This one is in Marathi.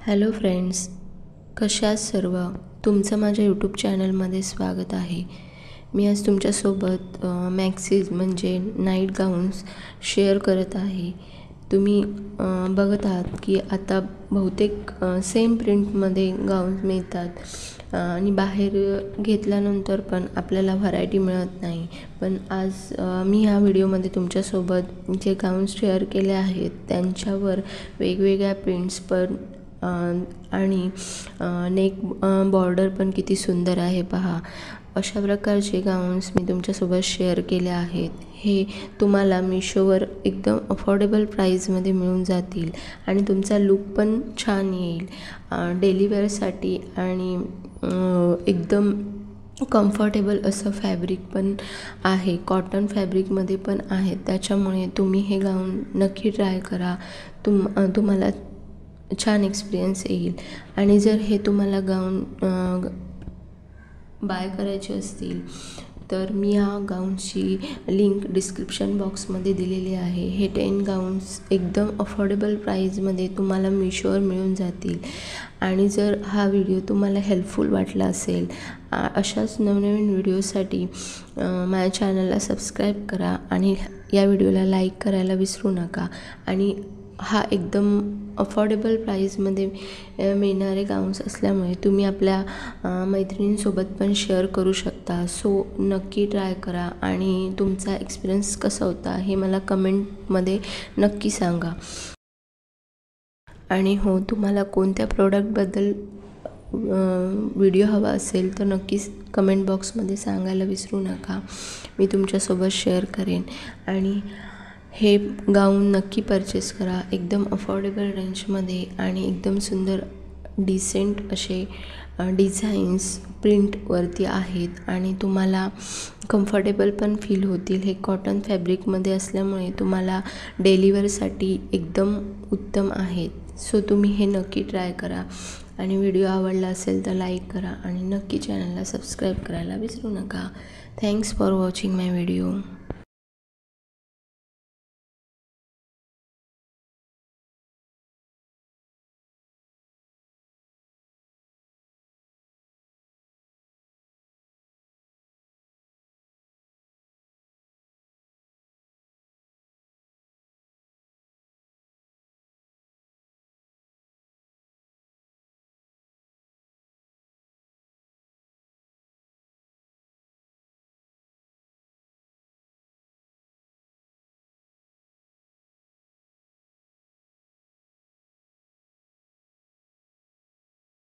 हॅलो फ्रेंड्स, कशा आहात सर्व? तुमचं माझ्या यूट्यूब चॅनलमध्ये स्वागत आहे. मी आज तुमच्यासोबत मॅक्सीज म्हणजे नाईट गाऊन्स शेअर करत आहे. तुम्ही बघत आहात की आता बहुतेक सेम प्रिंटमध्ये गाऊन्स मिळतात आणि बाहेर घेतल्यानंतर पण आपल्याला व्हरायटी मिळत नाही. पण आज मी ह्या व्हिडिओमध्ये तुमच्यासोबत जे गाऊन्स शेअर केले आहेत त्यांच्यावर वेगवेगळ्या प्रिंट्स पण आणि नेक बॉर्डर पण किती सुंदर आहे पहा. अशा प्रकारचे गाऊन्स मी तुमच्यासोबत शेअर केले आहेत. हे तुम्हाला मीशोवर एकदम अफोर्डेबल प्राईजमध्ये मिळून जातील आणि तुमचा लुक पण छान येईल. डेली वेअरसाठी आणि एकदम कम्फर्टेबल असं फॅब्रिक पण आहे. कॉटन फॅब्रिकमध्ये पण आहेत. त्याच्यामुळे तुम्ही हे गाऊन नक्की ट्राय करा. तुम्हाला छान एक्सपिरियन्स येईल. आणि जर हे तुम्हाला गाऊन बाय करायचे असतील तर मी ह्या गाऊनची लिंक डिस्क्रिप्शन बॉक्समध्ये दिलेली आहे. हे 10 गाऊन्स एकदम अफोर्डेबल प्राईजमध्ये तुम्हाला मीशोवर मिळून जातील. आणि जर हा व्हिडिओ तुम्हाला हेल्पफुल वाटला असेल, अशाच नवनवीन व्हिडिओसाठी माझ्या चॅनलला सबस्क्राईब करा आणि या व्हिडिओला लाईक करायला विसरू नका. आणि हा एकदम अफोर्डेबल प्राईजमध्ये मिळणारे गाऊन्स असल्यामुळे तुम्ही आपल्या मैत्रिणींसोबत पण शेअर करू शकता. सो नक्की ट्राय करा आणि तुमचा एक्सपिरियन्स कसा होता हे मला कमेंटमध्ये नक्की सांगा. आणि हो, तुम्हाला कोणत्या प्रॉडक्टबद्दल व्हिडिओ हवा असेल तर नक्कीच कमेंट बॉक्समध्ये सांगायला विसरू नका. मी तुमच्यासोबत शेअर करेन. आणि हे गाऊन नक्की परचेस करा. एकदम अफोर्डेबल रेंजमध्ये आणि एकदम सुंदर डिसेंट असे डिझाईन्स प्रिंटवरती आहेत आणि तुम्हाला कम्फर्टेबल पण फील होतील. हे कॉटन फॅब्रिकमध्ये असल्यामुळे तुम्हाला डेली वेअरसाठी एकदम उत्तम आहेत. सो तुम्ही हे नक्की ट्राय करा. आणि व्हिडिओ आवडला असेल तर लाईक करा आणि नक्की चॅनलला सबस्क्राईब करायला विसरू नका. Thanks for watching my video.